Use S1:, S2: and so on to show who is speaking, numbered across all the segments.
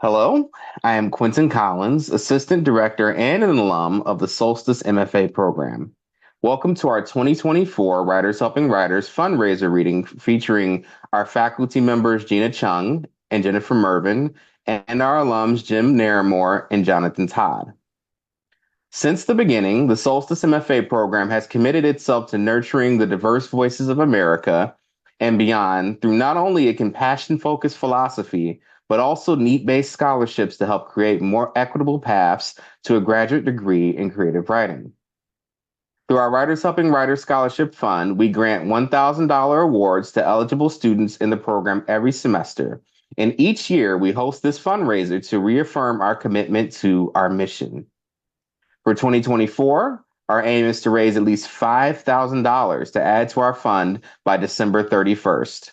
S1: Hello, I am Quentin Collins, Assistant Director and an alum of the Solstice MFA program. Welcome to our 2024 Writers Helping Writers fundraiser reading featuring our faculty members Gina Chung and Jennifer Murvin and our alums Jim Naremore and Jonathan Todd. Since the beginning, the Solstice MFA program has committed itself to nurturing the diverse voices of America and beyond through not only a compassion-focused philosophy, but also need-based scholarships to help create more equitable paths to a graduate degree in creative writing. Through our Writers Helping Writers Scholarship Fund, we grant $1,000 awards to eligible students in the program every semester. And each year, we host this fundraiser to reaffirm our commitment to our mission. For 2024, our aim is to raise at least $5,000 to add to our fund by December 31st.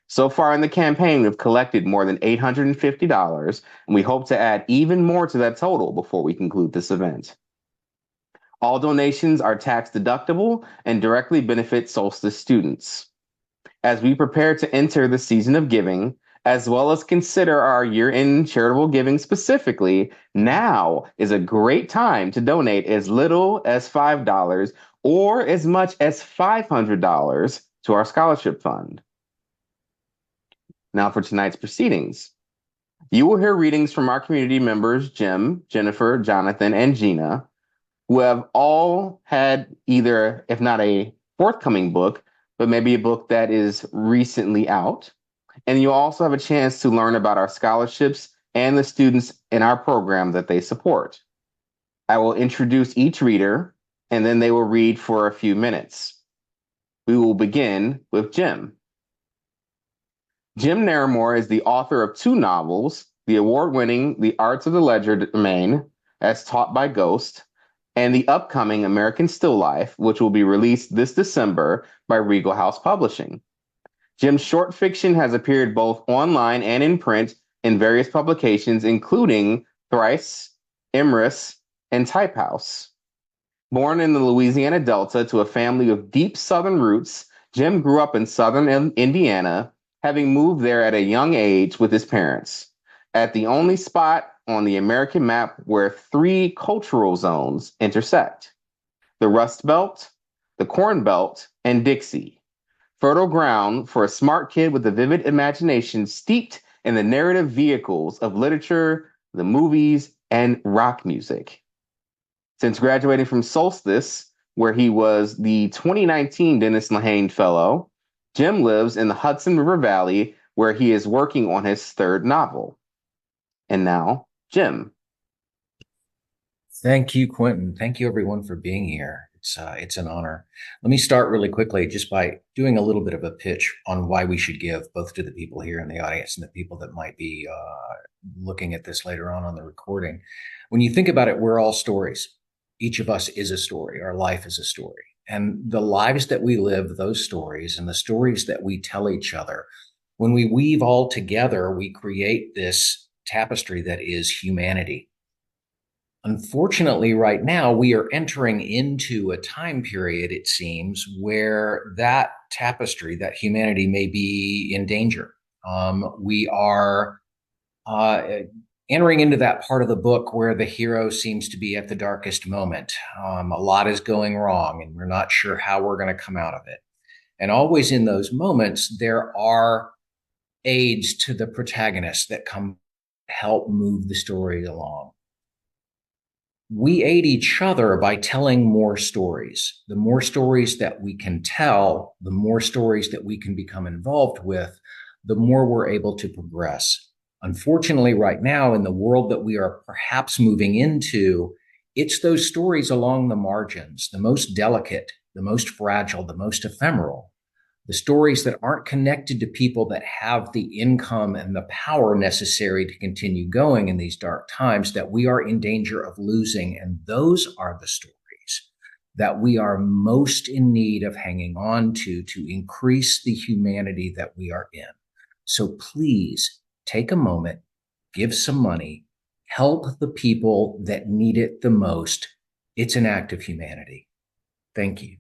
S1: So far in the campaign, we've collected more than $850, and we hope to add even more to that total before we conclude this event. All donations are tax deductible and directly benefit Solstice students. As we prepare to enter the season of giving, as well as consider our year-end charitable giving specifically, now is a great time to donate as little as $5 or as much as $500 to our scholarship fund. Now for tonight's proceedings. You will hear readings from our community members, Jim, Jennifer, Jonathan, and Gina, who have all had either, if not a forthcoming book, but maybe a book that is recently out. And you'll also have a chance to learn about our scholarships and the students in our program that they support. I will introduce each reader, and then they will read for a few minutes. We will begin with Jim. Jim Naremore is the author of two novels, the award-winning The Arts of the Legerdemain, as taught by Ghost, and the upcoming American Still Life, which will be released this December by Regal House Publishing. Jim's short fiction has appeared both online and in print in various publications, including Thrice, Emrys, and Type House. Born in the Louisiana Delta to a family with deep Southern roots, Jim grew up in Southern Indiana, having moved there at a young age with his parents, at the only spot on the American map where three cultural zones intersect: the Rust Belt, the Corn Belt, and Dixie. Fertile ground for a smart kid with a vivid imagination steeped in the narrative vehicles of literature, the movies, and rock music. Since graduating from Solstice, where he was the 2019 Dennis Lehane Fellow, Jim lives in the Hudson River Valley, where he is working on his third novel. And now, Jim.
S2: Thank you, Quentin. Thank you, everyone, for being here. It's an honor. Let me start really quickly just by doing a little bit of a pitch on why we should give, both to the people here in the audience and the people that might be looking at this later on the recording. When you think about it, we're all stories. Each of us is a story. Our life is a story. And the lives that we live, those stories, and the stories that we tell each other, when we weave all together, we create this tapestry that is humanity. Unfortunately, right now, we are entering into a time period, it seems, where that tapestry, that humanity may be in danger. We are entering into that part of the book where the hero seems to be at the darkest moment. A lot is going wrong, and we're not sure how we're going to come out of it. And always in those moments, there are aids to the protagonist that come help move the story along. We aid each other by telling more stories. The more stories that we can tell, the more stories that we can become involved with, the more we're able to progress. Unfortunately, right now, in the world that we are perhaps moving into, it's those stories along the margins, the most delicate, the most fragile, the most ephemeral, the stories that aren't connected to people that have the income and the power necessary to continue going in these dark times, that we are in danger of losing. And those are the stories that we are most in need of hanging on to increase the humanity that we are in. So please take a moment, give some money, help the people that need it the most. It's an act of humanity. Thank you.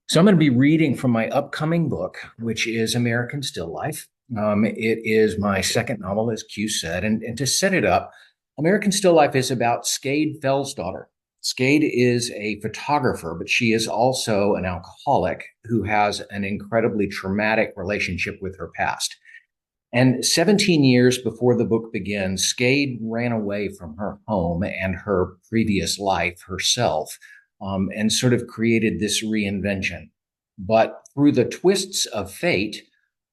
S2: So I'm going to be reading from my upcoming book, which is American Still Life. It is my second novel, as Q said. And to set it up, American Still Life is about Skade Felsdaughter. Skade is a photographer, but she is also an alcoholic who has an incredibly traumatic relationship with her past. And 17 years before the book begins, Skade ran away from her home and her previous life herself, and sort of created this reinvention. But through the twists of fate,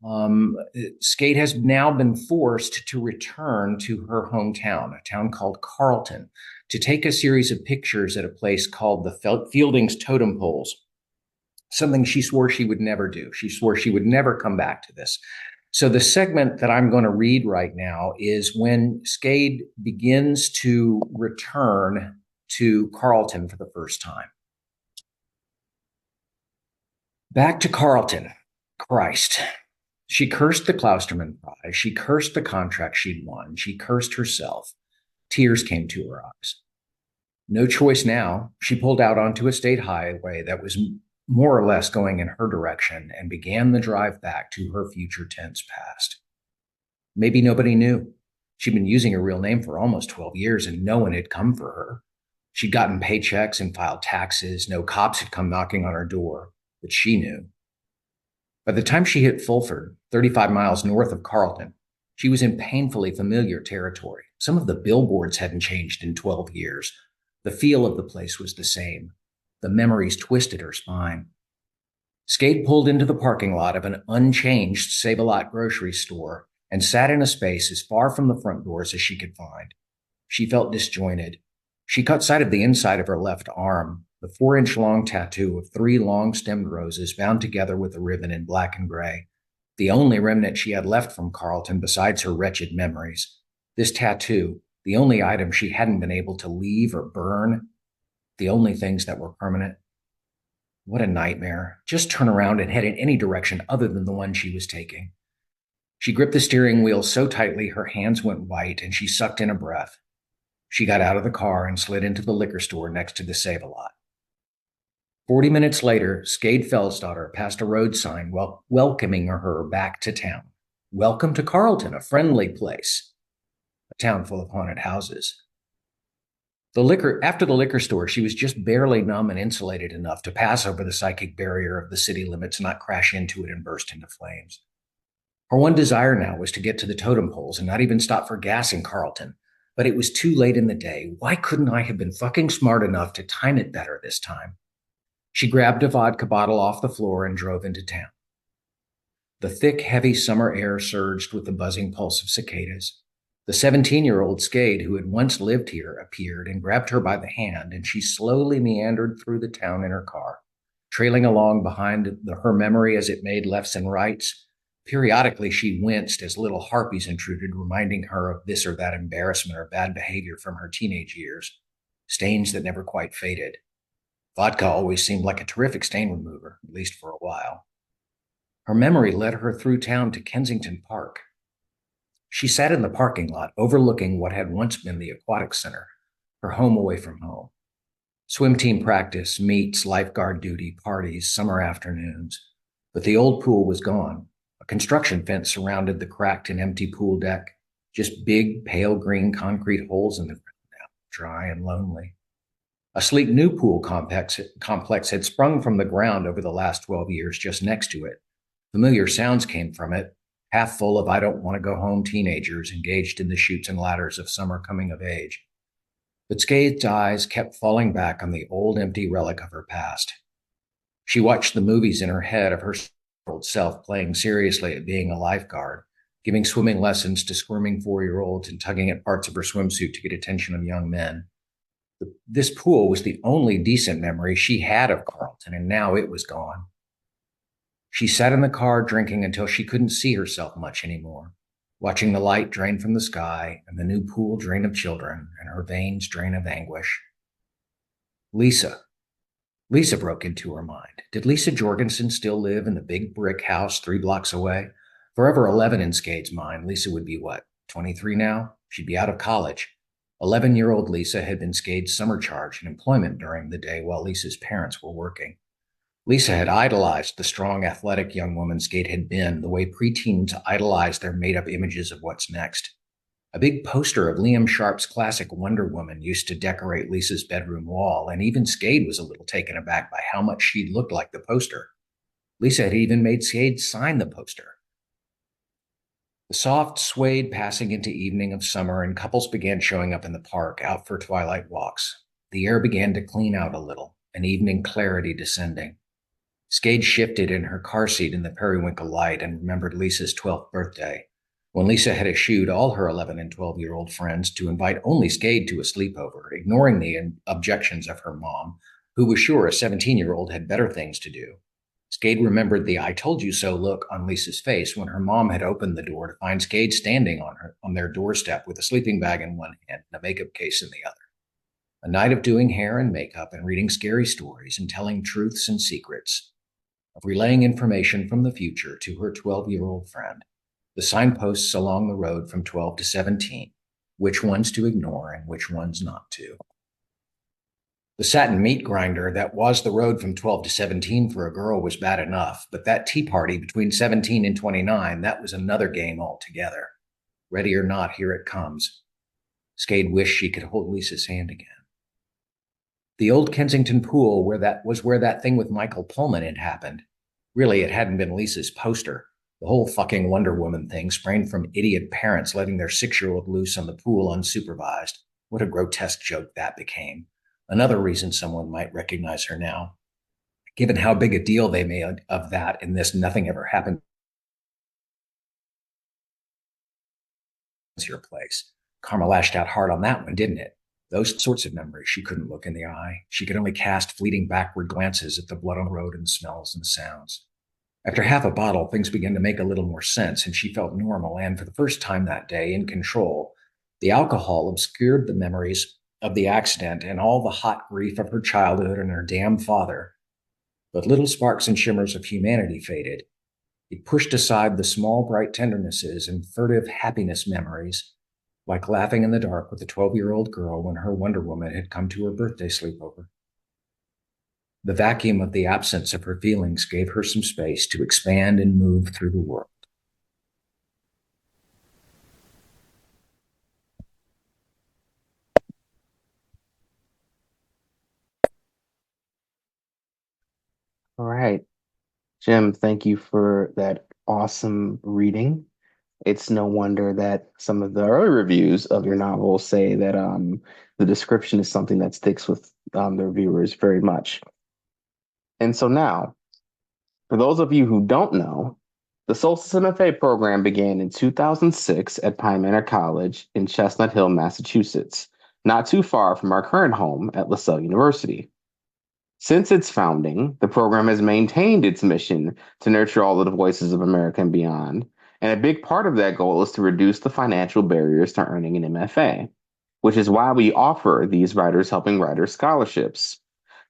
S2: um, Skade has now been forced to return to her hometown, a town called Carlton, to take a series of pictures at a place called the Fielding's Totem Poles, something she swore she would never do. She swore she would never come back to this. So the segment that I'm going to read right now is when Skade begins to return to Carlton for the first time. Back to Carlton. Christ. She cursed the Clousterman prize. She cursed the contract she'd won. She cursed herself. Tears came to her eyes. No choice now. She pulled out onto a state highway that was more or less going in her direction and began the drive back to her future tense past. Maybe nobody knew. She'd been using her real name for almost 12 years and no one had come for her. She'd gotten paychecks and filed taxes. No cops had come knocking on her door, but she knew. By the time she hit Fulford, 35 miles north of Carlton, she was in painfully familiar territory. Some of the billboards hadn't changed in 12 years. The feel of the place was the same. The memories twisted her spine. Skade pulled into the parking lot of an unchanged Save-A-Lot grocery store and sat in a space as far from the front doors as she could find. She felt disjointed. She caught sight of the inside of her left arm, the 4-inch long tattoo of 3 long-stemmed roses bound together with a ribbon in black and gray, the only remnant she had left from Carlton besides her wretched memories. This tattoo, the only item she hadn't been able to leave or burn, the only things that were permanent. What a nightmare. Just turn around and head in any direction other than the one she was taking. She gripped the steering wheel so tightly her hands went white and she sucked in a breath. She got out of the car and slid into the liquor store next to the Save-A-Lot. 40 minutes later, Skade Felsdaughter passed a road sign welcoming her back to town. Welcome to Carlton, a friendly place. A town full of haunted houses. After the liquor store, she was just barely numb and insulated enough to pass over the psychic barrier of the city limits, not crash into it and burst into flames. Her one desire now was to get to the totem poles and not even stop for gas in Carlton. But it was too late in the day. Why couldn't I have been fucking smart enough to time it better this time? She grabbed a vodka bottle off the floor and drove into town. The thick, heavy summer air surged with the buzzing pulse of cicadas. The 17-year-old Skade, who had once lived here, appeared and grabbed her by the hand, and she slowly meandered through the town in her car, trailing along behind her memory as it made lefts and rights. Periodically, she winced as little harpies intruded, reminding her of this or that embarrassment or bad behavior from her teenage years, stains that never quite faded. Vodka always seemed like a terrific stain remover, at least for a while. Her memory led her through town to Kensington Park. She sat in the parking lot, overlooking what had once been the aquatic center, her home away from home. Swim team practice, meets, lifeguard duty, parties, summer afternoons. But the old pool was gone. A construction fence surrounded the cracked and empty pool deck, just big, pale green concrete holes in the ground now, dry and lonely. A sleek new pool complex had sprung from the ground over the last 12 years just next to it. Familiar sounds came from it, half full of I don't want to go home teenagers engaged in the chutes and ladders of summer coming of age. But Skade's eyes kept falling back on the old empty relic of her past. She watched the movies in her head of her old self playing seriously at being a lifeguard, giving swimming lessons to squirming 4-year-olds and tugging at parts of her swimsuit to get attention of young men. This pool was the only decent memory she had of Carlton, and now it was gone. She sat in the car drinking until she couldn't see herself much anymore, watching the light drain from the sky and the new pool drain of children and her veins drain of anguish. Lisa. Lisa broke into her mind. Did Lisa Jorgensen still live in the big brick house 3 blocks away? Forever 11 in Skade's mind, Lisa would be what, 23 now? She'd be out of college. 11-year-old Lisa had been Skade's summer charge in employment during the day while Lisa's parents were working. Lisa had idolized the strong, athletic young woman Skate had been, the way preteens idolize their made up images of what's next. A big poster of Liam Sharp's classic Wonder Woman used to decorate Lisa's bedroom wall, and even Skade was a little taken aback by how much she looked like the poster. Lisa had even made Skade sign the poster. The soft swayed passing into evening of summer, and couples began showing up in the park, out for twilight walks. The air began to clean out a little, an evening clarity descending. Skade shifted in her car seat in the periwinkle light and remembered Lisa's 12th birthday, when Lisa had eschewed all her 11 and 12-year-old friends to invite only Skade to a sleepover, ignoring the objections of her mom, who was sure a 17-year-old had better things to do. Skade remembered the "I told you so" look on Lisa's face when her mom had opened the door to find Skade standing on their doorstep with a sleeping bag in one hand and a makeup case in the other. A night of doing hair and makeup and reading scary stories and telling truths and secrets, of relaying information from the future to her 12-year-old friend, the signposts along the road from 12 to 17, which ones to ignore and which ones not to. The satin meat grinder that was the road from 12 to 17 for a girl was bad enough, but that tea party between 17 and 29, that was another game altogether. Ready or not, here it comes. Skade wished she could hold Lisa's hand again. The old Kensington pool where that thing with Michael Pullman had happened. Really, it hadn't been Lisa's poster. The whole fucking Wonder Woman thing sprang from idiot parents letting their 6-year-old loose on the pool unsupervised. What a grotesque joke that became. Another reason someone might recognize her now. Given how big a deal they made of that in this nothing ever happened to your place. Karma lashed out hard on that one, didn't it? Those sorts of memories she couldn't look in the eye. She could only cast fleeting backward glances at the blood on the road and the smells and the sounds. After half a bottle, things began to make a little more sense, and she felt normal and, for the first time that day, in control. The alcohol obscured the memories of the accident and all the hot grief of her childhood and her damn father. But little sparks and shimmers of humanity faded. It pushed aside the small, bright tendernesses and furtive happiness memories, like laughing in the dark with a 12-year-old girl when her Wonder Woman had come to her birthday sleepover. The vacuum of the absence of her feelings gave her some space to expand and move through the world.
S1: All right. Jim, thank you for that awesome reading. It's no wonder that some of the early reviews of your novel say that the description is something that sticks with the reviewers very much. And so now, for those of you who don't know, the Solstice MFA program began in 2006 at Pine Manor College in Chestnut Hill, Massachusetts, not too far from our current home at LaSalle University. Since its founding, the program has maintained its mission to nurture all of the voices of America and beyond. And a big part of that goal is to reduce the financial barriers to earning an MFA, which is why we offer these Writers Helping Writers scholarships.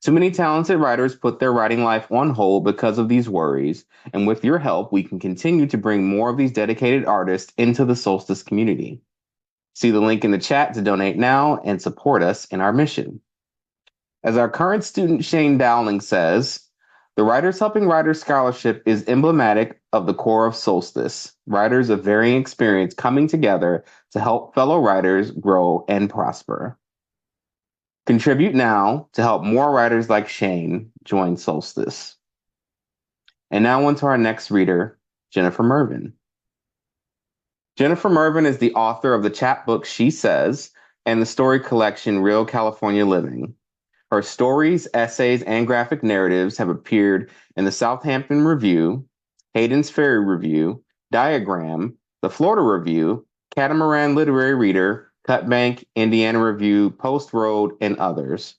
S1: Too many talented writers put their writing life on hold because of these worries, and with your help, we can continue to bring more of these dedicated artists into the Solstice community. See the link in the chat to donate now and support us in our mission. As our current student Shane Dowling says, the Writers Helping Writers Scholarship is emblematic of the core of Solstice, writers of varying experience coming together to help fellow writers grow and prosper. Contribute now to help more writers like Shane join Solstice. And now on to our next reader, Jennifer Murvin. Jennifer Murvin is the author of the chapbook She Says and the story collection Real California Living. Her stories, essays, and graphic narratives have appeared in the Southampton Review, Hayden's Ferry Review, Diagram, the Florida Review, Catamaran Literary Reader, Cutbank, Indiana Review, Post Road, and others.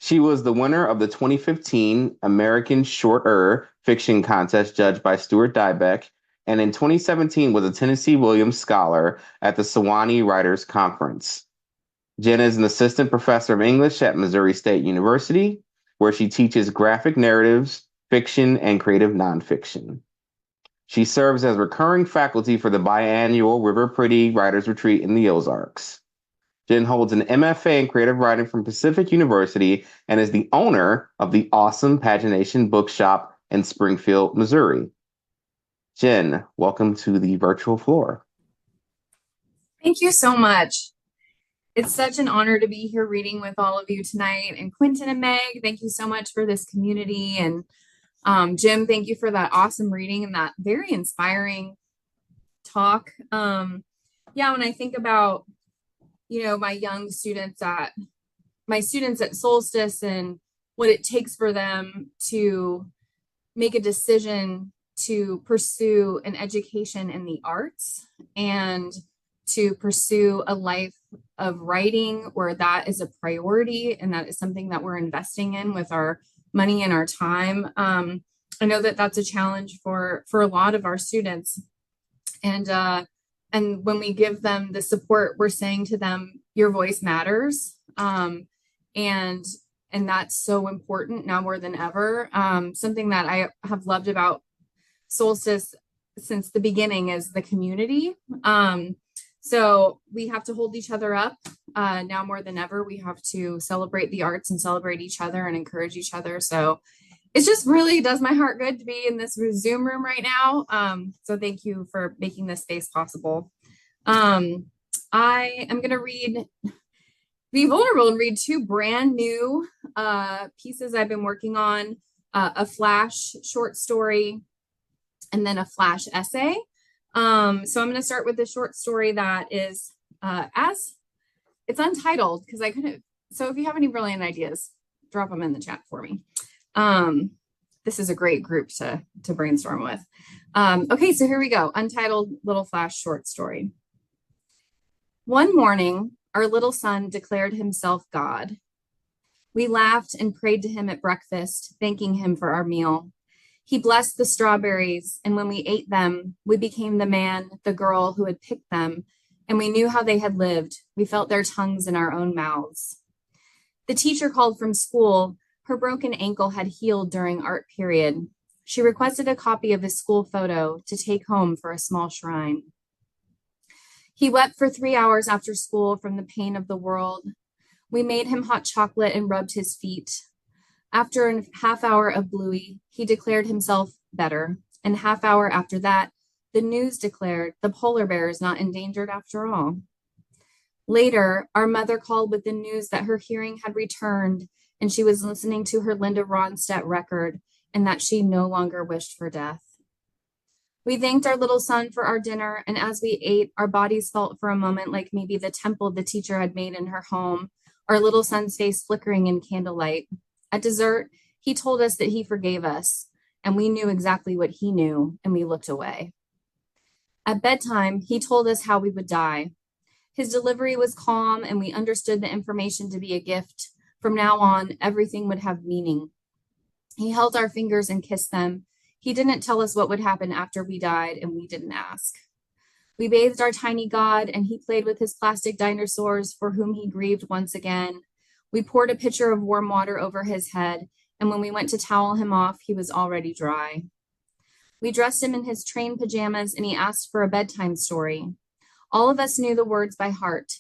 S1: She was the winner of the 2015 American Shorter Fiction Contest judged by Stuart Dybeck, and in 2017 was a Tennessee Williams Scholar at the Sewanee Writers Conference. Jenna is an assistant professor of English at Missouri State University, where she teaches graphic narratives, fiction, and creative nonfiction. She serves as recurring faculty for the biannual River Pretty Writers Retreat in the Ozarks. Jen holds an MFA in creative writing from Pacific University and is the owner of the awesome Pagination Bookshop in Springfield, Missouri. Jen, welcome to the virtual floor.
S3: Thank you so much. It's such an honor to be here reading with all of you tonight. And Quentin and Meg, thank you so much for this community. And Jim, thank you for that awesome reading and that very inspiring talk. Yeah, when I think about, my young students at Solstice and what it takes for them to make a decision to pursue an education in the arts and to pursue a life of writing where that is a priority and that is something that we're investing in with our money and our time. I know that that's a challenge for a lot of our students. And when we give them the support, we're saying to them, your voice matters. And that's so important now more than ever. Something that I have loved about Solstice since the beginning is the community. So we have to hold each other up now more than ever. We have to celebrate the arts and celebrate each other and encourage each other. So it just really does my heart good to be in this Zoom room right now. So thank you for making this space possible. I am going to be vulnerable and read two brand new pieces I've been working on, a flash short story and then a flash essay. So I'm going to start with the short story that is it's untitled because I couldn't. So if you have any brilliant ideas, drop them in the chat for me. This is a great group to brainstorm with. Okay, so here we go. Untitled little flash short story. One morning, our little son declared himself God. We laughed and prayed to him at breakfast, thanking him for our meal. He blessed the strawberries, and when we ate them, we became the man, the girl who had picked them, and we knew how they had lived. We felt their tongues in our own mouths. The teacher called from school. Her broken ankle had healed during art period. She requested a copy of his school photo to take home for a small shrine. He wept for 3 hours after school from the pain of the world. We made him hot chocolate and rubbed his feet. After a half hour of Bluey, he declared himself better. And half hour after that, the news declared the polar bear is not endangered after all. Later, our mother called with the news that her hearing had returned and she was listening to her Linda Ronstadt record and that she no longer wished for death. We thanked our little son for our dinner, and as we ate, our bodies felt for a moment like maybe the temple the teacher had made in her home, our little son's face flickering in candlelight. At dessert, he told us that he forgave us, and we knew exactly what he knew, and we looked away. At bedtime, he told us how we would die. His delivery was calm, and we understood the information to be a gift. From now on, everything would have meaning. He held our fingers and kissed them. He didn't tell us what would happen after we died, and we didn't ask. We bathed our tiny God, and he played with his plastic dinosaurs for whom he grieved once again. We poured a pitcher of warm water over his head, and when we went to towel him off, he was already dry. We dressed him in his train pajamas, and he asked for a bedtime story. All of us knew the words by heart.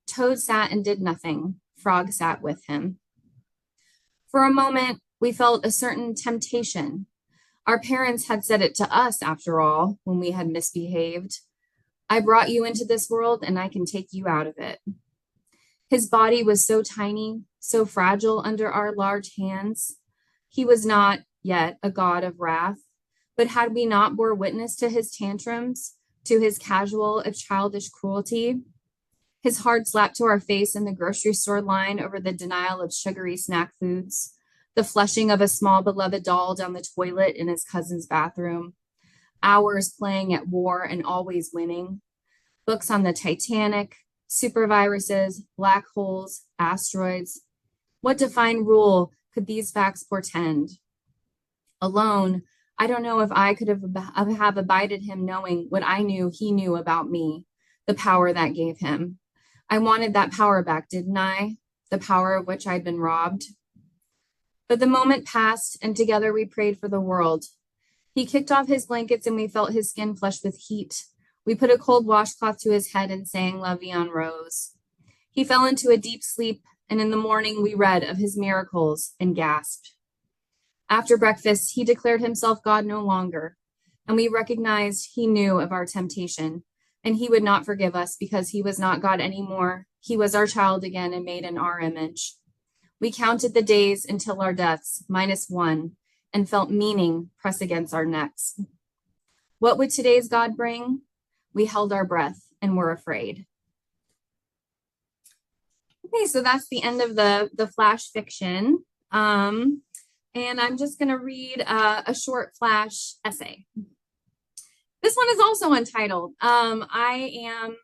S3: Toad sat and did nothing. Frog sat with him. For a moment, we felt a certain temptation. Our parents had said it to us, after all, when we had misbehaved. I brought you into this world, and I can take you out of it. His body was so tiny, so fragile under our large hands. He was not yet a god of wrath, but had we not bore witness to his tantrums, to his casual, if childish cruelty, his hard slap to our face in the grocery store line over the denial of sugary snack foods, the flushing of a small beloved doll down the toilet in his cousin's bathroom, hours playing at war and always winning, books on the Titanic, superviruses, black holes, asteroids. What defined rule could these facts portend? Alone, I don't know if I could have abided him knowing what I knew he knew about me, the power that gave him. I wanted that power back, didn't I? The power of which I'd been robbed. But the moment passed, and together we prayed for the world. He kicked off his blankets, and we felt his skin flush with heat. We put a cold washcloth to his head and sang La Vie en Rose. He fell into a deep sleep, and in the morning we read of his miracles and gasped. After breakfast, he declared himself God no longer, and we recognized he knew of our temptation, and he would not forgive us because he was not God anymore. He was our child again and made in our image. We counted the days until our deaths, -1, and felt meaning press against our necks. What would today's God bring? We held our breath and were afraid. Okay, so that's the end of the flash fiction. And I'm just going to read a short flash essay. This one is also untitled. I am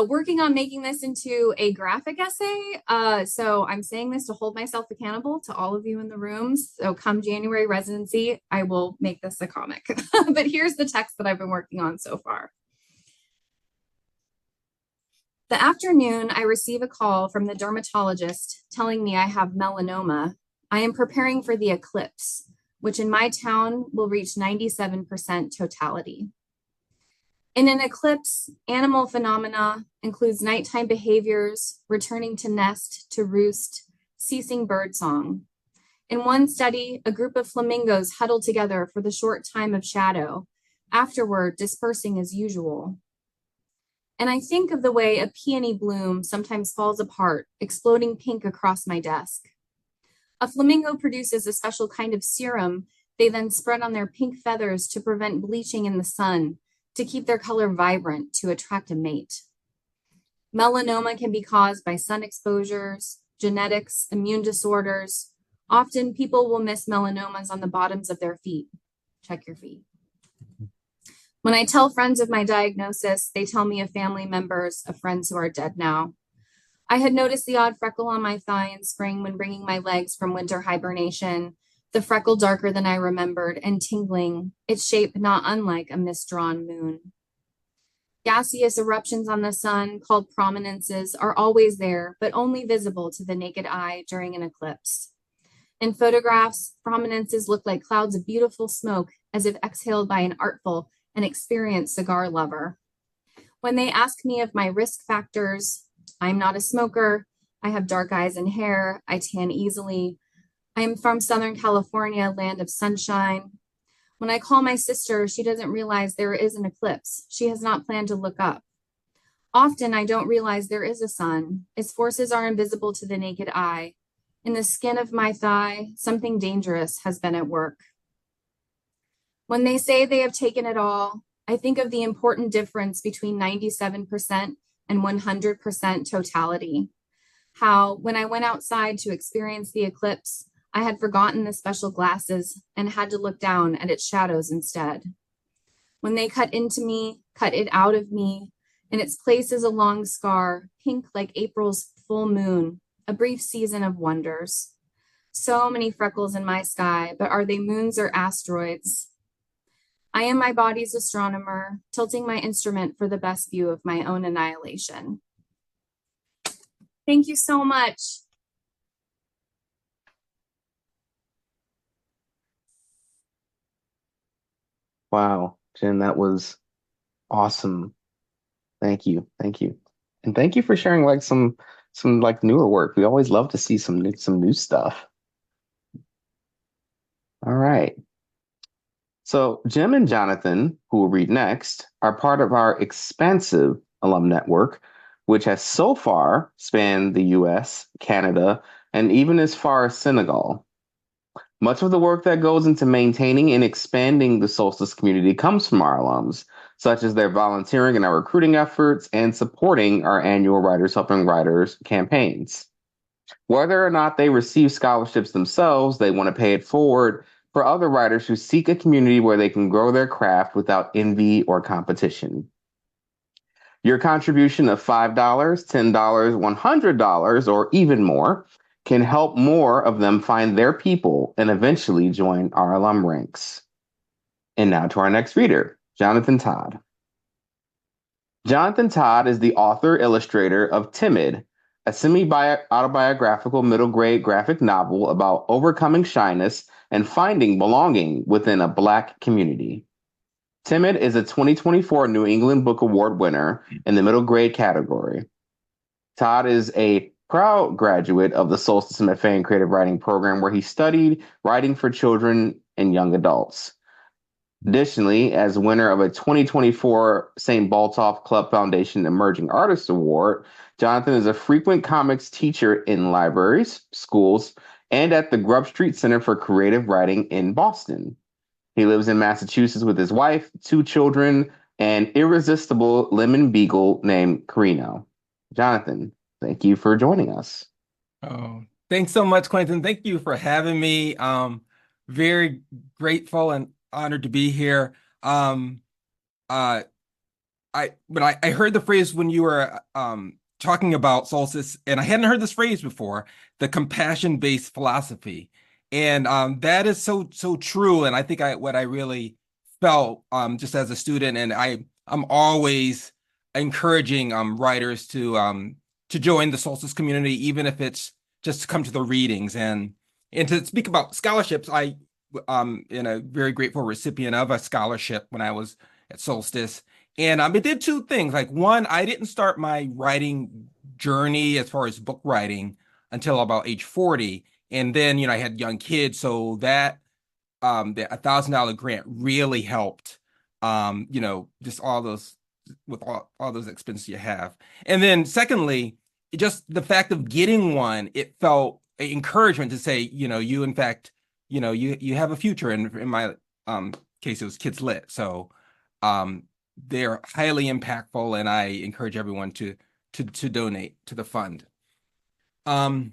S3: working on making this into a graphic essay. So I'm saying this to hold myself accountable to all of you in the rooms. So come January residency, I will make this a comic. But here's the text that I've been working on so far. The afternoon, I receive a call from the dermatologist telling me I have melanoma. I am preparing for the eclipse, which in my town will reach 97% totality. In an eclipse, animal phenomena includes nighttime behaviors, returning to nest, to roost, ceasing birdsong. In one study, a group of flamingos huddled together for the short time of shadow, afterward dispersing as usual. And I think of the way a peony bloom sometimes falls apart, exploding pink across my desk. A flamingo produces a special kind of serum they then spread on their pink feathers to prevent bleaching in the sun, to keep their color vibrant, to attract a mate. Melanoma can be caused by sun exposures, genetics, immune disorders. Often people will miss melanomas on the bottoms of their feet. Check your feet. When I tell friends of my diagnosis, they tell me of family members, of friends who are dead now. I had noticed the odd freckle on my thigh in spring when bringing my legs from winter hibernation, the freckle darker than I remembered and tingling, its shape not unlike a misdrawn moon. Gaseous eruptions on the sun, called prominences, are always there, but only visible to the naked eye during an eclipse. In photographs, prominences look like clouds of beautiful smoke, as if exhaled by an artful and experienced cigar lover. When they ask me of my risk factors, I'm not a smoker. I have dark eyes and hair. I tan easily. I am from Southern California, land of sunshine. When I call my sister, she doesn't realize there is an eclipse. She has not planned to look up. Often I don't realize there is a sun. Its forces are invisible to the naked eye. In the skin of my thigh, something dangerous has been at work. When they say they have taken it all, I think of the important difference between 97% and 100% totality. How, when I went outside to experience the eclipse, I had forgotten the special glasses and had to look down at its shadows instead. When they cut into me, cut it out of me, in its place is a long scar, pink like April's full moon, a brief season of wonders. So many freckles in my sky, but are they moons or asteroids? I am my body's astronomer, tilting my instrument for the best view of my own annihilation. Thank you so much.
S1: Wow, Jen, that was awesome. Thank you. Thank you. And thank you for sharing like some like newer work. We always love to see some new stuff. All right. So Jim and Jonathan, who will read next, are part of our expansive alum network, which has so far spanned the US, Canada, and even as far as Senegal. Much of the work that goes into maintaining and expanding the Solstice community comes from our alums, such as their volunteering in our recruiting efforts and supporting our annual Writers Helping Writers campaigns. Whether or not they receive scholarships themselves, they want to pay it forward for other writers who seek a community where they can grow their craft without envy or competition. Your contribution of $5, $10, $100, or even more can help more of them find their people and eventually join our alum ranks. And now to our next reader, Jonathan Todd. Jonathan Todd is the author-illustrator of Timid, a semi-autobiographical middle-grade graphic novel about overcoming shyness and finding belonging within a Black community. Timid is a 2024 New England Book Award winner in the middle grade category. Todd is a proud graduate of the Solstice MFA in Creative Writing program, where he studied writing for children and young adults. Additionally, as winner of a 2024 St. Baltolf Club Foundation Emerging Artist Award, Jonathan is a frequent comics teacher in libraries, schools, and at the Grub Street Center for Creative Writing in Boston. He lives in Massachusetts with his wife, 2 children, and irresistible lemon beagle named Carino. Jonathan, thank you for joining us.
S4: Oh, thanks so much, Quentin. Thank you for having me. Very grateful and honored to be here. Uh, when I heard the phrase when you were talking about solstice, and I hadn't heard this phrase before, the compassion-based philosophy, and that is so true. And I think what I really felt just as a student, and I'm always encouraging writers to join the solstice community, even if it's just to come to the readings and to speak about scholarships. I in a very grateful recipient of a scholarship when I was at Solstice. And it did 2 things. Like, one, I didn't start my writing journey as far as book writing until about age 40. And then, I had young kids, so that the $1,000 grant really helped. Just all those with all those expenses you have. And then secondly, just the fact of getting one, it felt encouragement to say, you in fact, you have a future. And in my case, it was Kids Lit. So they're highly impactful, and I encourage everyone to donate to the fund. And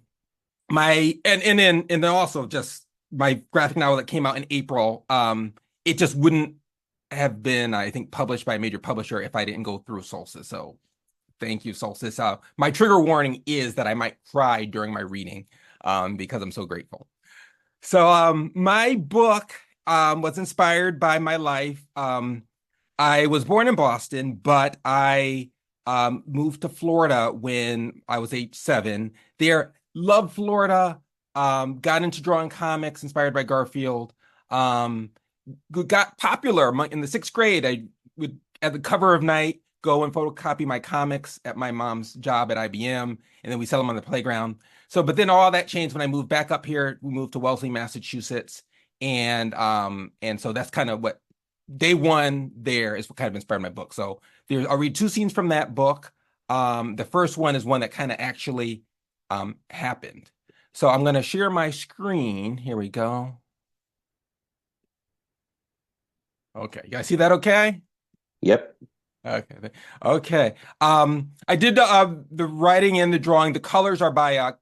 S4: then also just my graphic novel that came out in April, it just wouldn't have been, I think, published by a major publisher if I didn't go through Solstice. So thank you, Solstice. My trigger warning is that I might cry during my reading because I'm so grateful. So my book was inspired by my life. I was born in Boston, but I moved to Florida when I was age 7. There, loved Florida, got into drawing comics inspired by Garfield, got popular in the 6th grade. I would, at the cover of night, go and photocopy my comics at my mom's job at IBM, and then we sell them on the playground. So, but then all that changed when I moved back up here. We moved to Wellesley, Massachusetts, and so that's kind of what day one there is what kind of inspired my book. So I'll read 2 scenes from that book. The first one is one that kind of actually happened. So I'm going to share my screen. Here we go. Okay, you guys see that okay?
S1: Yep.
S4: Okay. I did the writing and the drawing. The colors are by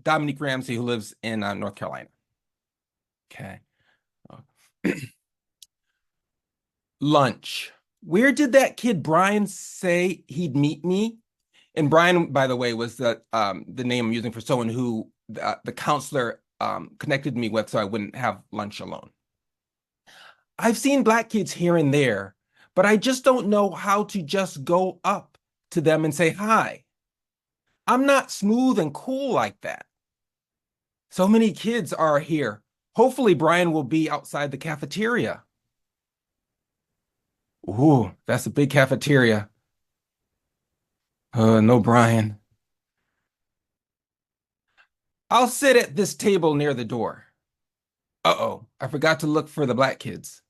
S4: Dominique Ramsey, who lives in North Carolina. Okay. Lunch. Where did that kid Brian say he'd meet me? And Brian, by the way, was the name I'm using for someone who the counselor connected me with, so I wouldn't have lunch alone. I've seen Black kids here and there, but I just don't know how to just go up to them and say hi. I'm not smooth and cool like that. So many kids are here. Hopefully Brian will be outside the cafeteria. Ooh, that's a big cafeteria. No Brian. I'll sit at this table near the door. Uh-oh, I forgot to look for the Black kids.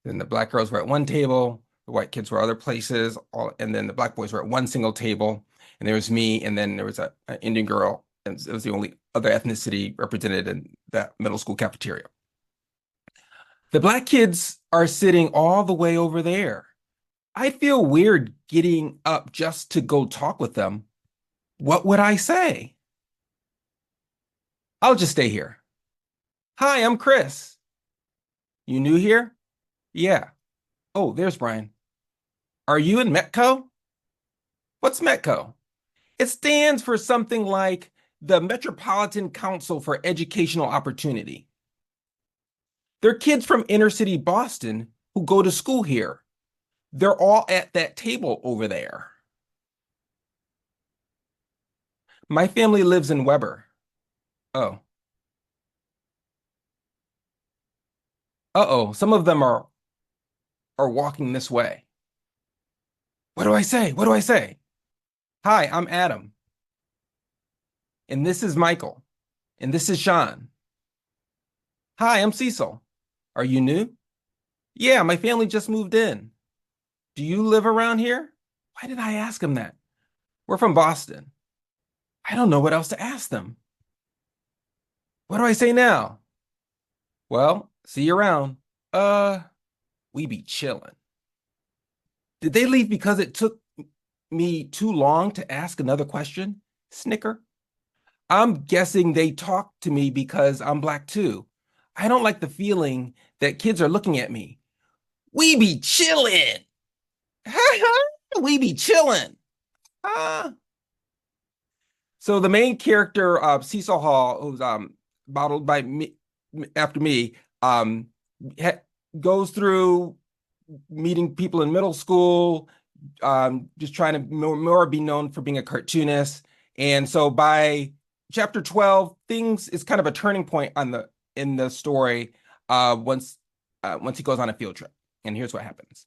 S4: Then the Black girls were at one table, the white kids were other places, and then the Black boys were at one single table, and there was me, and then there was an Indian girl, and it was the only other ethnicity represented in that middle school cafeteria. The Black kids are sitting all the way over there. I feel weird getting up just to go talk with them. What would I say? I'll just stay here. Hi, I'm Chris. You new here? Yeah. Oh, there's Brian. Are you in Metco? What's Metco? It stands for something like the Metropolitan Council for Educational Opportunity. They're kids from inner city Boston who go to school here. They're all at that table over there. My family lives in Weber. Oh. Uh-oh, some of them are walking this way. What do I say? What do I say? Hi, I'm Adam. And this is Michael. And this is Sean. Hi, I'm Cecil. Are you new? Yeah, my family just moved in. Do you live around here? Why did I ask him that? We're from Boston. I don't know what else to ask them. What do I say now? Well, see you around. We be chillin'. Did they leave because it took me too long to ask another question? Snicker. I'm guessing they talked to me because I'm black too. I don't like the feeling that kids are looking at me. We be chillin'. We be chillin'. So the main character, Cecil Hall, who's modeled by me after me, ha goes through meeting people in middle school, just trying to more be known for being a cartoonist. And so by chapter 12, things is kind of a turning point in the story once he goes on a field trip. And here's what happens.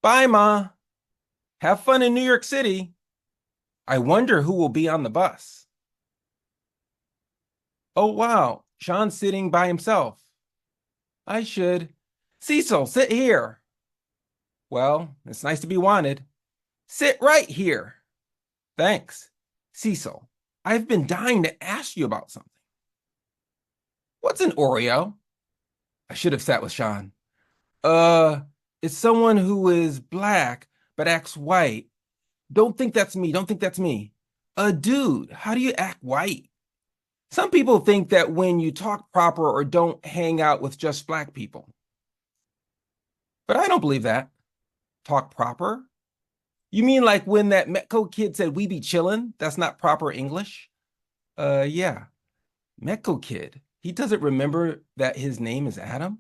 S4: Bye, Ma. Have fun in New York City. I wonder who will be on the bus. Oh, wow. Sean's sitting by himself. I should. Cecil, sit here. Well, it's nice to be wanted. Sit right here. Thanks. Cecil, I've been dying to ask you about something. What's an Oreo? I should have sat with Sean. It's someone who is black but acts white. Don't think that's me. Don't think that's me. Dude, how do you act white? Some people think that when you talk proper or don't hang out with just black people. But I don't believe that. Talk proper? You mean like when that Metco kid said we be chillin'? That's not proper English? Yeah. Metco kid. He doesn't remember that his name is Adam?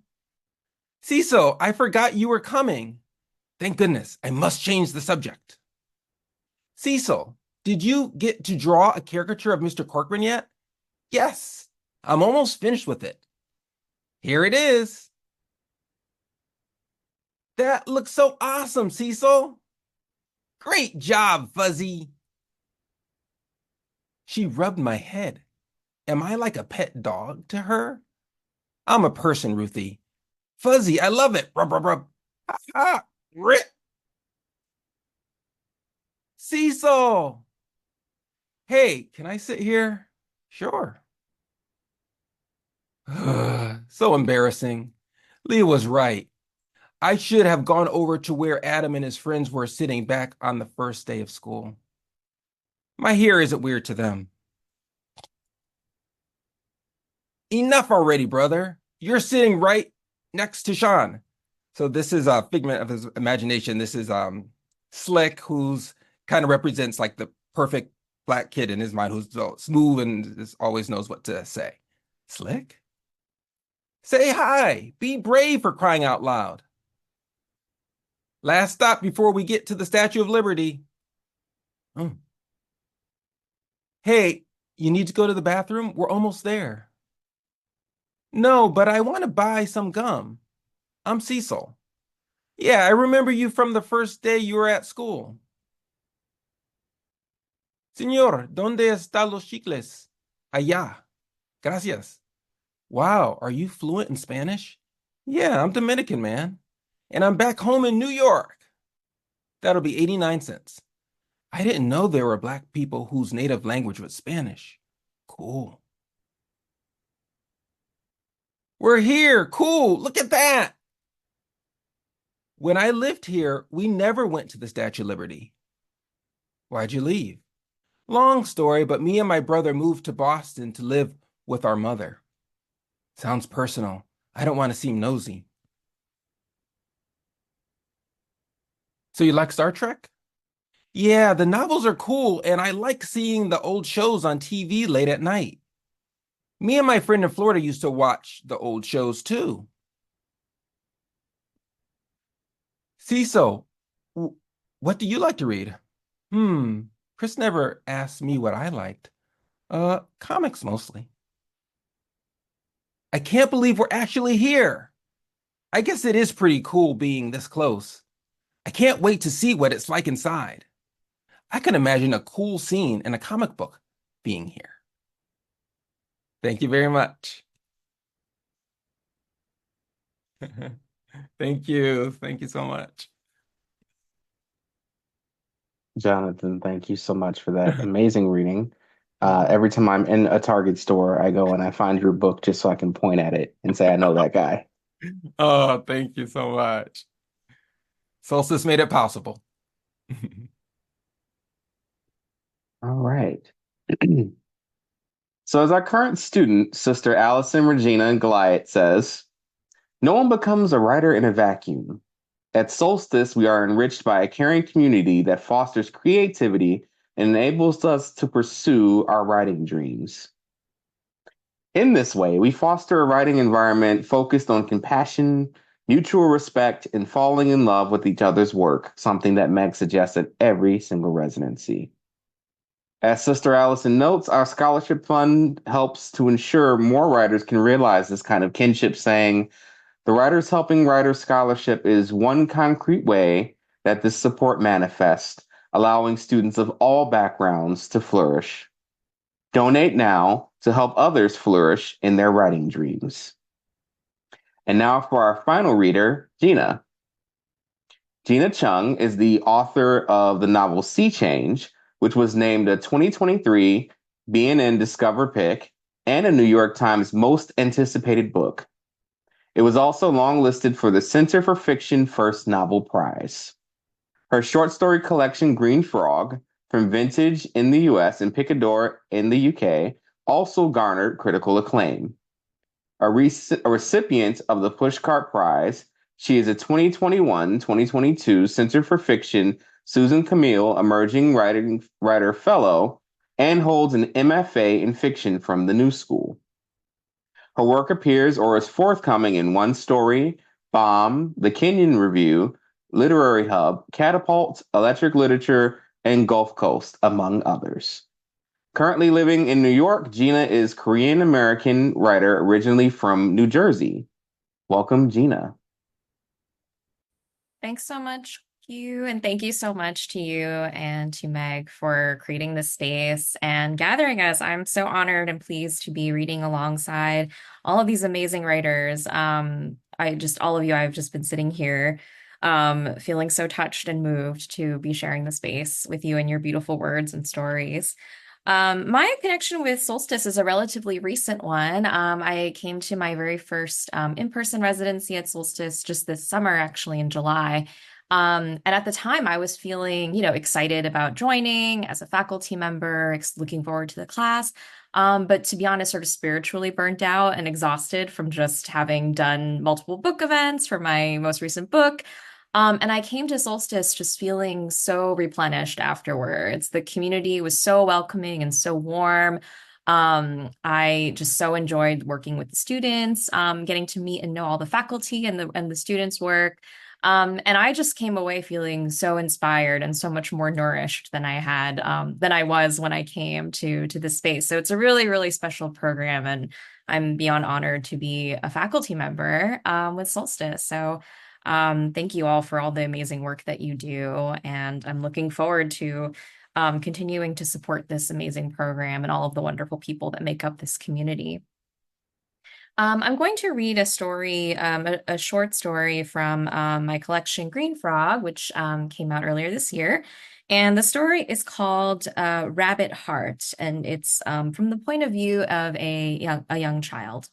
S4: Cecil, I forgot you were coming. Thank goodness. I must change the subject. Cecil, did you get to draw a caricature of Mr. Corcoran yet? Yes. I'm almost finished with it. Here it is. That looks so awesome, Cecil. Great job, Fuzzy. She rubbed my head. Am I like a pet dog to her? I'm a person, Ruthie. Fuzzy, I love it. Rub, rub, rub. Ha, ha. Rip. Cecil. Hey, can I sit here? Sure. So embarrassing. Leah was right. I should have gone over to where Adam and his friends were sitting back on the first day of school. My hair isn't weird to them. Enough already, brother. You're sitting right next to Sean. So this is a figment of his imagination. This is Slick, who's kind of represents like the perfect black kid in his mind, who's so smooth and always knows what to say. Slick? Say hi. Be brave, for crying out loud. Last stop before we get to the Statue of Liberty. Oh. Hey, you need to go to the bathroom? We're almost there. No, but I want to buy some gum. I'm Cecil. Yeah, I remember you from the first day you were at school. Señor, ¿dónde están los chicles? Allá. Gracias. Wow, are you fluent in Spanish? Yeah, I'm Dominican, man. And I'm back home in New York. That'll be 89 cents. I didn't know there were black people whose native language was Spanish. Cool. We're here. Cool. Look at that. When I lived here, we never went to the Statue of Liberty. Why'd you leave? Long story, but me and my brother moved to Boston to live with our mother. Sounds personal. I don't want to seem nosy. So you like Star Trek? Yeah, the novels are cool, and I like seeing the old shows on TV late at night. Me and my friend in Florida used to watch the old shows too. Cecil, what do you like to read? Chris never asked me what I liked. Comics mostly. I can't believe we're actually here. I guess it is pretty cool being this close. I can't wait to see what it's like inside. I can imagine a cool scene in a comic book being here. Thank you very much. Thank you. Thank you so much.
S1: Jonathan, thank you so much for that amazing reading. Every time I'm in a Target store, I go and I find your book just so I can point at it and say, I know that guy.
S4: Oh, thank you so much. Solstice made it possible.
S1: All right. So, as our current student, Sister Allison Regina Goliath says, no one becomes a writer in a vacuum. At Solstice, we are enriched by a caring community that fosters creativity and enables us to pursue our writing dreams. In this way, we foster a writing environment focused on compassion, mutual respect, and falling in love with each other's work, something that Meg suggests at every single residency. As Sister Allison notes, our scholarship fund helps to ensure more writers can realize this kind of kinship, saying, the Writers Helping Writers Scholarship is one concrete way that this support manifests, allowing students of all backgrounds to flourish. Donate now to help others flourish in their writing dreams. And now for our final reader, Gina. Gina Chung is the author of the novel Sea Change, which was named a 2023 BNN Discover Pick and a New York Times Most Anticipated Book. It was also longlisted for the Center for Fiction First Novel Prize. Her short story collection, Green Frog, from Vintage in the US and Picador in the UK, also garnered critical acclaim. A recipient of the Pushcart Prize, she is a 2021-2022 Center for Fiction Susan Camille Emerging Writer Fellow and holds an MFA in Fiction from the New School. Her work appears or is forthcoming in One Story, Bomb, The Kenyon Review, Literary Hub, Catapult, Electric Literature, and Gulf Coast, among others. Currently living in New York, Gina is Korean-American writer originally from New Jersey. Welcome, Gina.
S5: Thanks so much, Hugh, and thank you so much to you and to Meg for creating this space and gathering us. I'm so honored and pleased to be reading alongside all of these amazing writers. All of you, I've just been sitting here feeling so touched and moved to be sharing the space with you and your beautiful words and stories. My connection with Solstice is a relatively recent one. I came to my very first in-person residency at Solstice just this summer, actually in July. And at the time, I was feeling, excited about joining as a faculty member, looking forward to the class. But to be honest, sort of spiritually burnt out and exhausted from just having done multiple book events for my most recent book. And I came to Solstice just feeling so replenished afterwards. The community was so welcoming and so warm. I just so enjoyed working with the students, getting to meet and know all the faculty and the students' work. And I just came away feeling so inspired and so much more nourished than I was when I came to this space. So it's a really, really special program, and I'm beyond honored to be a faculty member with Solstice. So thank you all for all the amazing work that you do. And I'm looking forward to continuing to support this amazing program and all of the wonderful people that make up this community. I'm going to read a story, a short story from my collection Green Frog, which came out earlier this year. And the story is called Rabbit Heart, and it's from the point of view of a young child.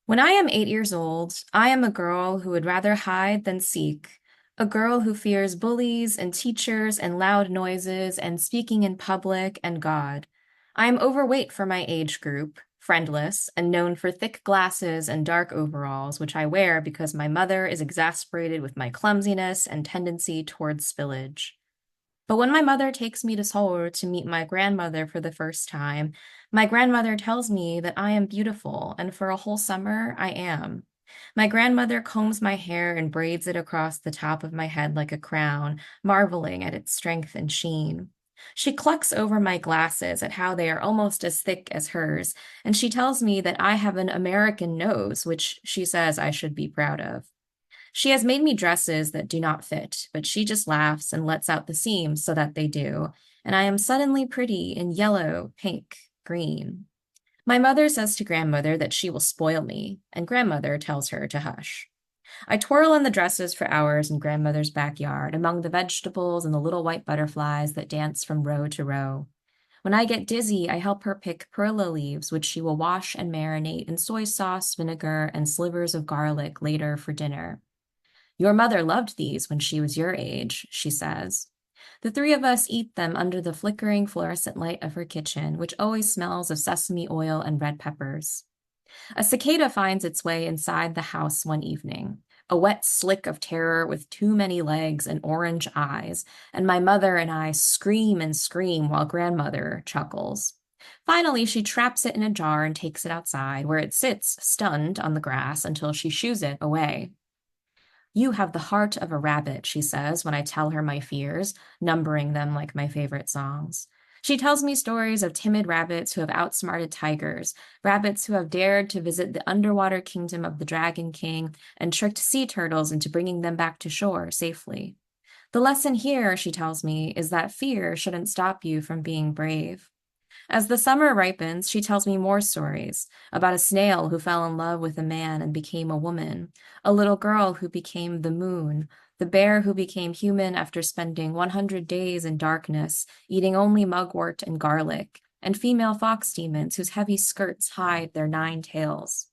S5: When I am 8 years old, I am a girl who would rather hide than seek, a girl who fears bullies and teachers and loud noises and speaking in public and God. I am overweight for my age group, friendless, and known for thick glasses and dark overalls, which I wear because my mother is exasperated with my clumsiness and tendency towards spillage. But when my mother takes me to Seoul to meet my grandmother for the first time, my grandmother tells me that I am beautiful, and for a whole summer, I am. My grandmother combs my hair and braids it across the top of my head like a crown, marveling at its strength and sheen. She clucks over my glasses at how they are almost as thick as hers, and she tells me that I have an American nose, which she says I should be proud of. She has made me dresses that do not fit, but she just laughs and lets out the seams so that they do, and I am suddenly pretty in yellow, pink, green. My mother says to grandmother that she will spoil me, and grandmother tells her to hush. I twirl in the dresses for hours in grandmother's backyard, among the vegetables and the little white butterflies that dance from row to row. When I get dizzy, I help her pick perilla leaves, which she will wash and marinate in soy sauce, vinegar, and slivers of garlic later for dinner. Your mother loved these when she was your age, she says. The three of us eat them under the flickering fluorescent light of her kitchen, which always smells of sesame oil and red peppers. A cicada finds its way inside the house one evening, a wet slick of terror with too many legs and orange eyes, and my mother and I scream and scream while grandmother chuckles. Finally, she traps it in a jar and takes it outside, where it sits, stunned, on the grass until she shoos it away. You have the heart of a rabbit, she says when I tell her my fears, numbering them like my favorite songs. She tells me stories of timid rabbits who have outsmarted tigers, rabbits who have dared to visit the underwater kingdom of the Dragon King and tricked sea turtles into bringing them back to shore safely. The lesson here, she tells me, is that fear shouldn't stop you from being brave. As the summer ripens, she tells me more stories about a snail who fell in love with a man and became a woman, a little girl who became the moon, the bear who became human after spending 100 days in darkness, eating only mugwort and garlic, and female fox demons whose heavy skirts hide their 9 tails.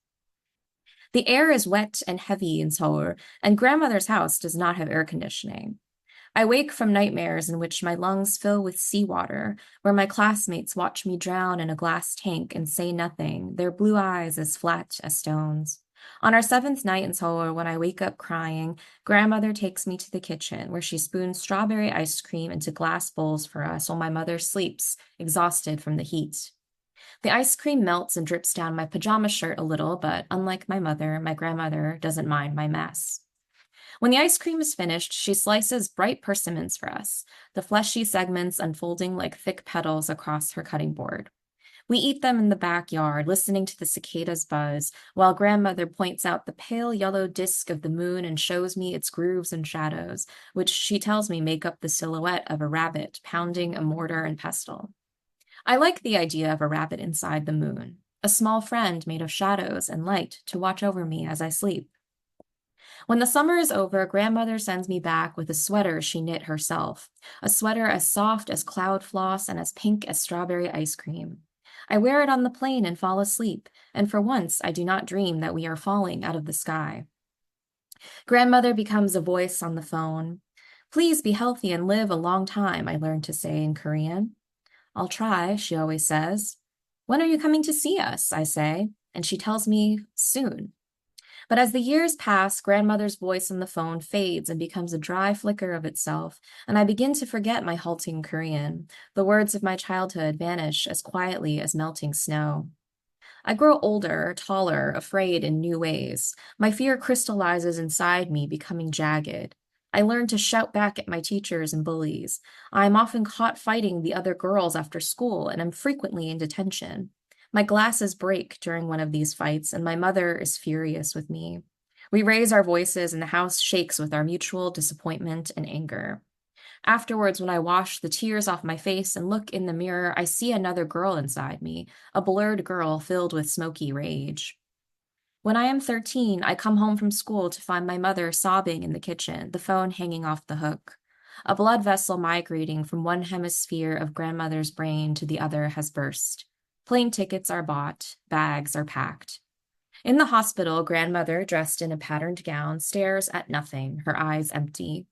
S5: The air is wet and heavy in Seoul, and grandmother's house does not have air conditioning. I wake from nightmares in which my lungs fill with seawater, where my classmates watch me drown in a glass tank and say nothing, their blue eyes as flat as stones. On our 7th night in Seoul, when I wake up crying, grandmother takes me to the kitchen, where she spoons strawberry ice cream into glass bowls for us while my mother sleeps, exhausted from the heat. The ice cream melts and drips down my pajama shirt a little, but unlike my mother, my grandmother doesn't mind my mess. When the ice cream is finished, she slices bright persimmons for us, the fleshy segments unfolding like thick petals across her cutting board. We eat them in the backyard, listening to the cicadas buzz, while grandmother points out the pale yellow disk of the moon and shows me its grooves and shadows, which she tells me make up the silhouette of a rabbit pounding a mortar and pestle. I like the idea of a rabbit inside the moon, a small friend made of shadows and light to watch over me as I sleep. When the summer is over, grandmother sends me back with a sweater she knit herself, a sweater as soft as cloud floss and as pink as strawberry ice cream. I wear it on the plane and fall asleep, and for once I do not dream that we are falling out of the sky. Grandmother becomes a voice on the phone. Please be healthy and live a long time, I learned to say in Korean. I'll try, she always says. When are you coming to see us? I say, and she tells me soon. But as the years pass, grandmother's voice on the phone fades and becomes a dry flicker of itself, and I begin to forget my halting Korean. The words of my childhood vanish as quietly as melting snow. I grow older, taller, afraid in new ways. My fear crystallizes inside me, becoming jagged. I learn to shout back at my teachers and bullies. I am often caught fighting the other girls after school and am frequently in detention. My glasses break during one of these fights, and my mother is furious with me. We raise our voices, and the house shakes with our mutual disappointment and anger. Afterwards, when I wash the tears off my face and look in the mirror, I see another girl inside me, a blurred girl filled with smoky rage. When I am 13, I come home from school to find my mother sobbing in the kitchen, the phone hanging off the hook. A blood vessel migrating from one hemisphere of grandmother's brain to the other has burst. Plane tickets are bought, bags are packed. In the hospital, grandmother, dressed in a patterned gown, stares at nothing, her eyes empty.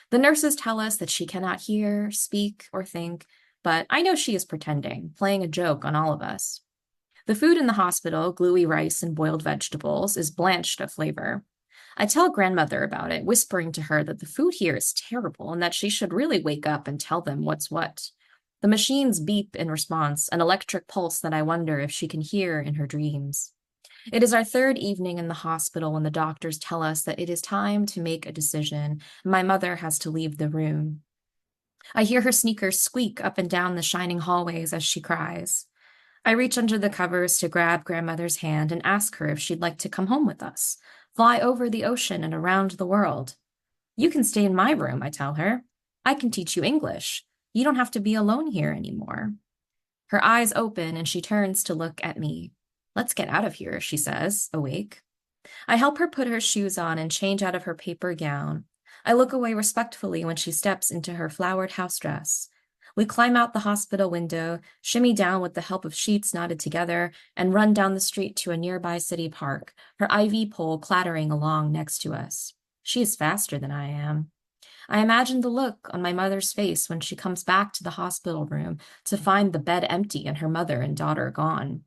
S5: The nurses tell us that she cannot hear, speak, or think, but I know she is pretending, playing a joke on all of us. The food in the hospital, gluey rice and boiled vegetables, is blanched of flavor. I tell grandmother about it, whispering to her that the food here is terrible and that she should really wake up and tell them what's what. The machines beep in response, an electric pulse that I wonder if she can hear in her dreams. It is our 3rd evening in the hospital when the doctors tell us that it is time to make a decision. My mother has to leave the room. I hear her sneakers squeak up and down the shining hallways as she cries. I reach under the covers to grab grandmother's hand and ask her if she'd like to come home with us. Fly over the ocean and around the world. You can stay in my room, I tell her. I can teach you English. You don't have to be alone here anymore. Her eyes open and she turns to look at me. Let's get out of here, she says, awake. I help her put her shoes on and change out of her paper gown. I look away respectfully when she steps into her flowered house dress. We climb out the hospital window, shimmy down with the help of sheets knotted together, and run down the street to a nearby city park, her IV pole clattering along next to us. She is faster than I am. I imagine the look on my mother's face when she comes back to the hospital room to find the bed empty and her mother and daughter gone.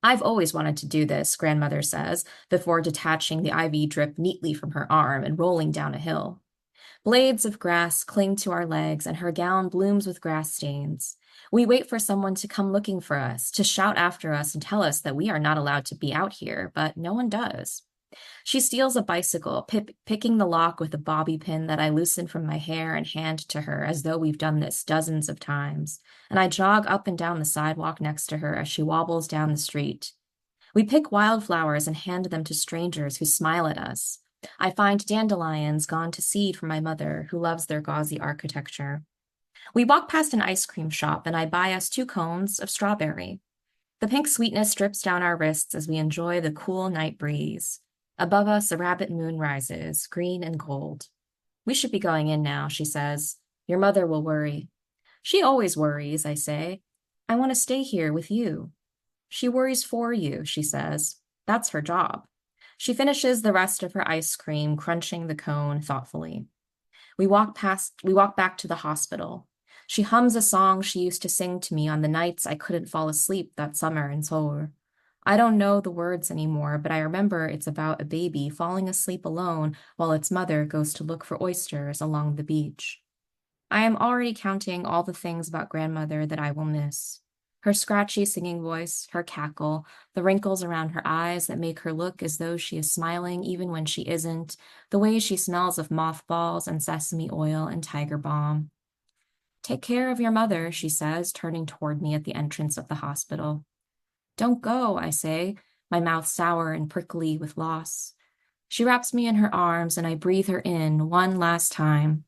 S5: I've always wanted to do this, grandmother says, before detaching the IV drip neatly from her arm and rolling down a hill. Blades of grass cling to our legs, and her gown blooms with grass stains. We wait for someone to come looking for us, to shout after us and tell us that we are not allowed to be out here, but no one does. She steals a bicycle, picking the lock with a bobby pin that I loosen from my hair and hand to her as though we've done this dozens of times, and I jog up and down the sidewalk next to her as she wobbles down the street. We pick wildflowers and hand them to strangers who smile at us. I find dandelions gone to seed for my mother, who loves their gauzy architecture. We walk past an ice cream shop, and I buy us 2 cones of strawberry. The pink sweetness drips down our wrists as we enjoy the cool night breeze. Above us, a rabbit moon rises, green and gold. We should be going in now, she says. Your mother will worry. She always worries, I say. I want to stay here with you. She worries for you, she says. That's her job. She finishes the rest of her ice cream, crunching the cone thoughtfully. We walk back to the hospital. She hums a song she used to sing to me on the nights I couldn't fall asleep that summer in Seoul. I don't know the words anymore, but I remember it's about a baby falling asleep alone while its mother goes to look for oysters along the beach. I am already counting all the things about grandmother that I will miss. Her scratchy singing voice, her cackle, the wrinkles around her eyes that make her look as though she is smiling even when she isn't, the way she smells of mothballs and sesame oil and tiger balm. Take care of your mother, she says, turning toward me at the entrance of the hospital. Don't go, I say, my mouth sour and prickly with loss. She wraps me in her arms and I breathe her in one last time.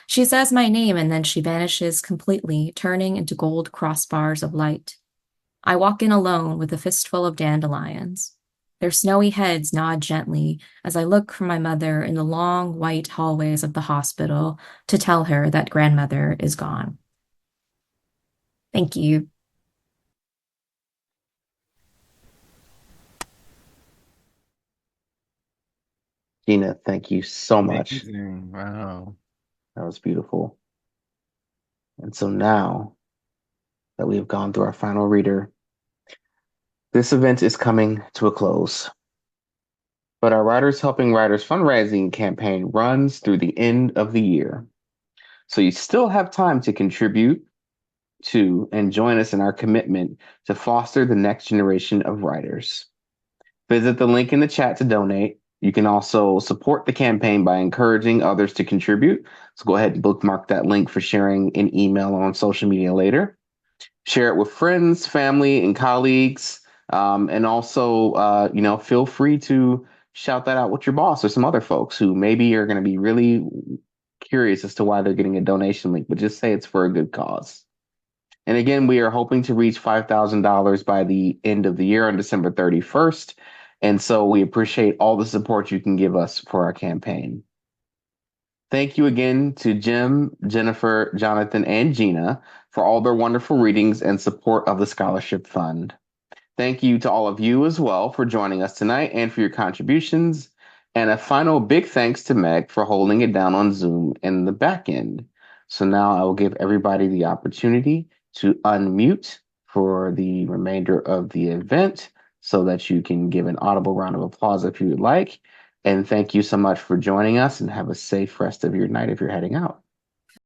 S5: She says my name and then she vanishes completely, turning into gold crossbars of light. I walk in alone with a fistful of dandelions. Their snowy heads nod gently as I look for my mother in the long white hallways of the hospital to tell her that grandmother is gone. Thank you.
S1: Gina, thank you so much.
S4: Amazing. Wow.
S1: That was beautiful. And so now that we have gone through our final reader, this event is coming to a close. But our Writers Helping Writers fundraising campaign runs through the end of the year. So you still have time to contribute to and join us in our commitment to foster the next generation of writers. Visit the link in the chat to donate. You can also support the campaign by encouraging others to contribute. So go ahead and bookmark that link for sharing an email on social media later. Share it with friends, family, and colleagues. And also, feel free to shout that out with your boss or some other folks who maybe are going to be really curious as to why they're getting a donation link, but just say it's for a good cause. And again, we are hoping to reach $5,000 by the end of the year on December 31st. And so we appreciate all the support you can give us for our campaign. Thank you again to Jim, Jennifer, Jonathan, and Gina for all their wonderful readings and support of the Scholarship Fund. Thank you to all of you as well for joining us tonight and for your contributions. And a final big thanks to Meg for holding it down on Zoom in the back end. So now I will give everybody the opportunity to unmute for the remainder of the event so that you can give an audible round of applause if you would like. And thank you so much for joining us and have a safe rest of your night if you're heading out.